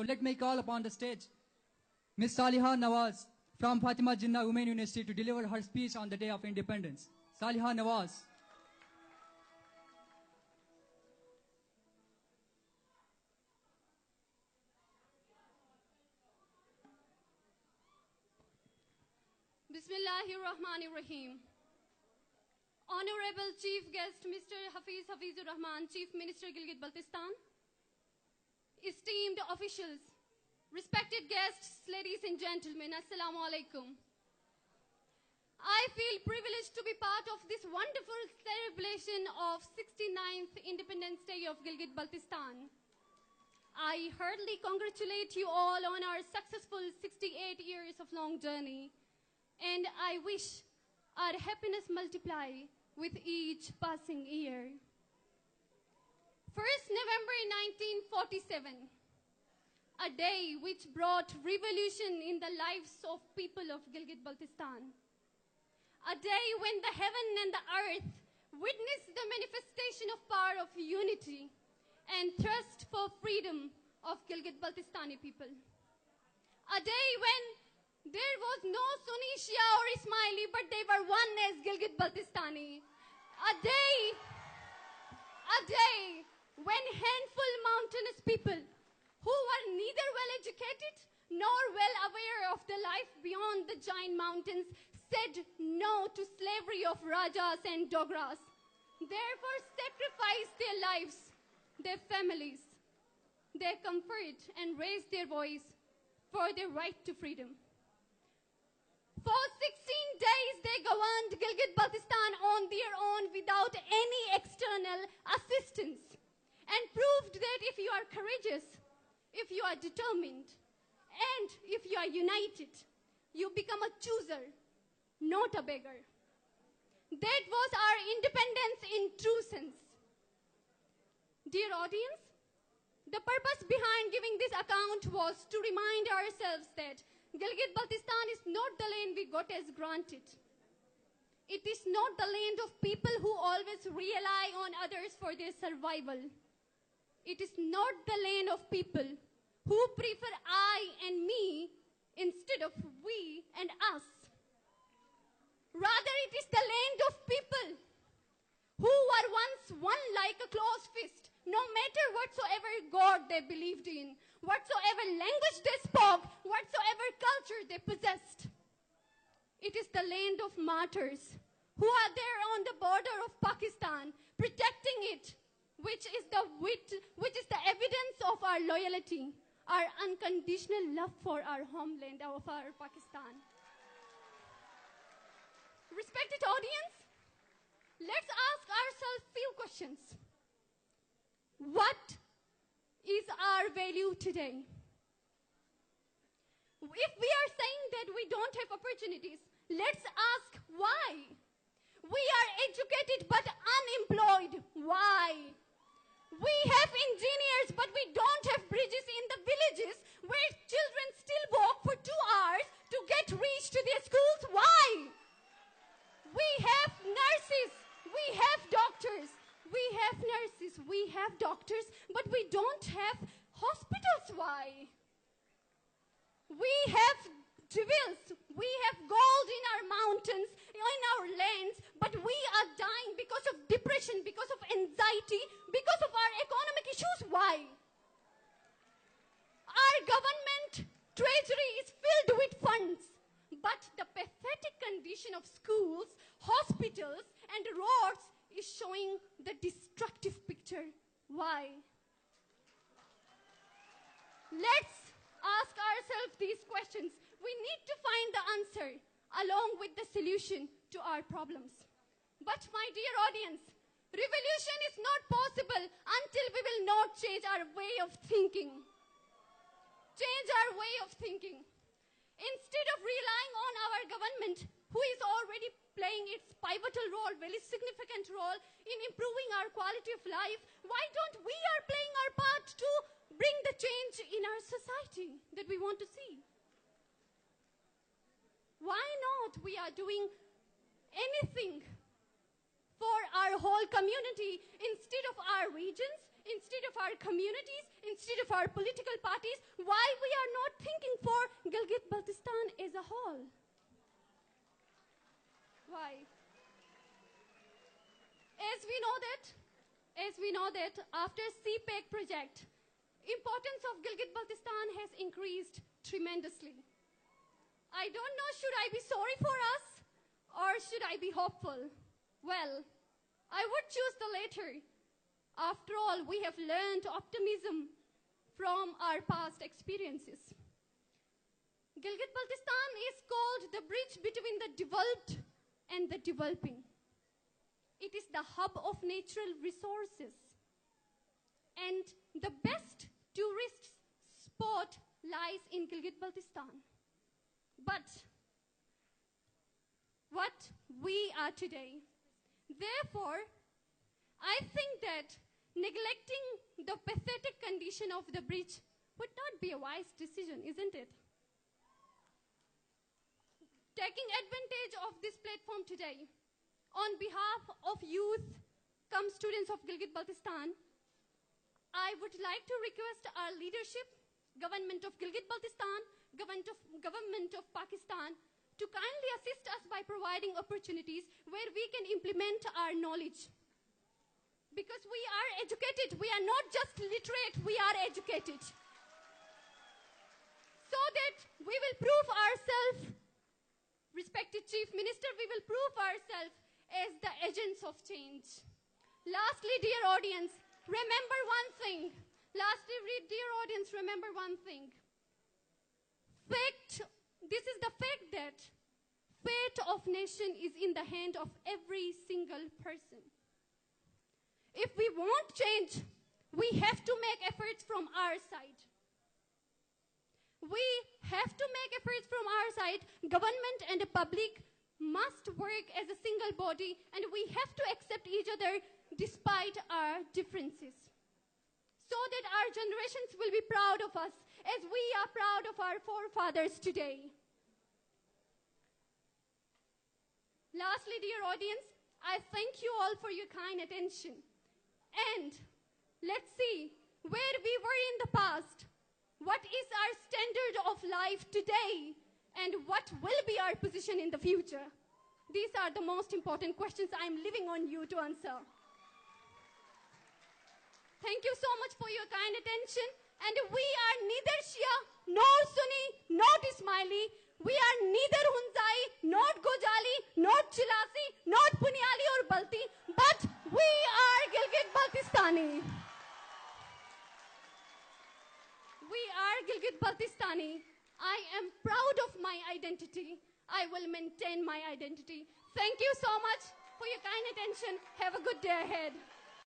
So let me call upon the stage Ms. Saliha Nawaz from Fatima Jinnah Women University to deliver her speech on the Day of Independence. Saliha Nawaz. Bismillahirrahmanirrahim. Honorable Chief Guest Mr. Hafizur Rahman, Chief Minister Gilgit Baltistan, esteemed officials, respected guests, ladies and gentlemen, Assalamu alaikum. I feel privileged to be part of this wonderful celebration of 69th Independence Day of Gilgit Baltistan. I heartily congratulate you all on our successful 68 years of long journey, and I wish our happiness multiply with each passing year. 1st November 1947, a day which brought revolution in the lives of people of Gilgit Baltistan. A day when the heaven and the earth witnessed the manifestation of power of unity and thirst for freedom of Gilgit Baltistani people. A day when there was no Sunni, Shia or Ismaili, but they were one as Gilgit Baltistani. A day when handful mountainous people who were neither well educated nor well aware of the life beyond the giant mountains said no to slavery of Rajas and Dogras, therefore sacrificed their lives, their families, their comfort, and raised their voice for their right to freedom. For 16 days, they governed Gilgit Baltistan on their own without any external assistance, and proved that if you are courageous, if you are determined, and if you are united, you become a chooser, not a beggar. That was our independence in true sense. Dear audience, the purpose behind giving this account was to remind ourselves that Gilgit Baltistan is not the land we got as granted. It is not the land of people who always rely on others for their survival. It is not the land of people who prefer I and me instead of we and us. Rather, it is the land of people who were once one like a closed fist, no matter whatsoever God they believed in, whatsoever language they spoke, whatsoever culture they possessed. It is the land of martyrs who are there on the border of Pakistan, protecting it, which is the evidence of our loyalty, our unconditional love for our homeland, of our Pakistan. Respected audience, let's ask ourselves few questions. What is our value today? If we are saying that we don't have opportunities, let's ask why. We are educated but unemployed. Why? We have engineers but we don't have bridges in the villages where children still walk for 2 hours to get reached to their schools. Why? We have nurses, we have doctors, we have nurses, we have doctors, but we don't have hospitals. Why? We have jewels, we have gold in our mountains, in our lands, but we are dying because of depression, because of anxiety, because of our economic issues. Why? Our government treasury is filled with funds, but the pathetic condition of schools, hospitals, and roads is showing the destructive picture. Why? Let's ask ourselves these questions. We need to find the answer along with the solution to our problems. But my dear audience, revolution is not possible until we will not change our way of thinking. Change our way of thinking. Instead of relying on our government, who is already playing its pivotal role, very significant role in improving our quality of life, why don't we are playing our part to bring the change in our society that we want to see? Why not we are doing anything for our whole community instead of our regions, instead of our communities, instead of our political parties? Why as we know that after CPEC project, importance of Gilgit Baltistan has increased tremendously. I don't know, should I be sorry for us or should I be hopeful? Well, I would choose the latter. After all, we have learned optimism from our past experiences. Gilgit Baltistan is called the bridge between the developed and the developing. It is the hub of natural resources. And the best tourist spot lies in Gilgit Baltistan. But what we are today. Therefore, I think that neglecting the pathetic condition of the bridge would not be a wise decision, isn't it? Taking advantage of this platform today, on behalf of youth, come students of Gilgit Baltistan, I would like to request our leadership, Government of Gilgit Baltistan, Government of Pakistan, to kindly assist us by providing opportunities where we can implement our knowledge. Because we are educated, we are not just literate, we are educated. So that we will prove ourselves, respected Chief Minister, we will prove ourselves as the agents of change. Lastly, dear audience, remember one thing. This is the fact that fate of nation is in the hand of every single person. If we want change, we have to make efforts from our side. We have to make efforts from our side. Government and the public must work as a single body, and we have to accept each other despite our differences, so that our generations will be proud of us as we are proud of our forefathers today. Lastly, dear audience, I thank you all for your kind attention. And let's see where we were in the past, what is our standard of life today, and what will be our position in the future. These are the most important questions I'm leaving on you to answer. Thank you so much for your kind attention. And we are neither Shia, nor Sunni, not Ismaili. We are neither Hunzai, not Gojali, not Chilasi, not Punyali or Balti, but we are Gilgit Baltistani. We are Gilgit Baltistani. I am proud of my identity. I will maintain my identity. Thank you so much for your kind attention. Have a good day ahead.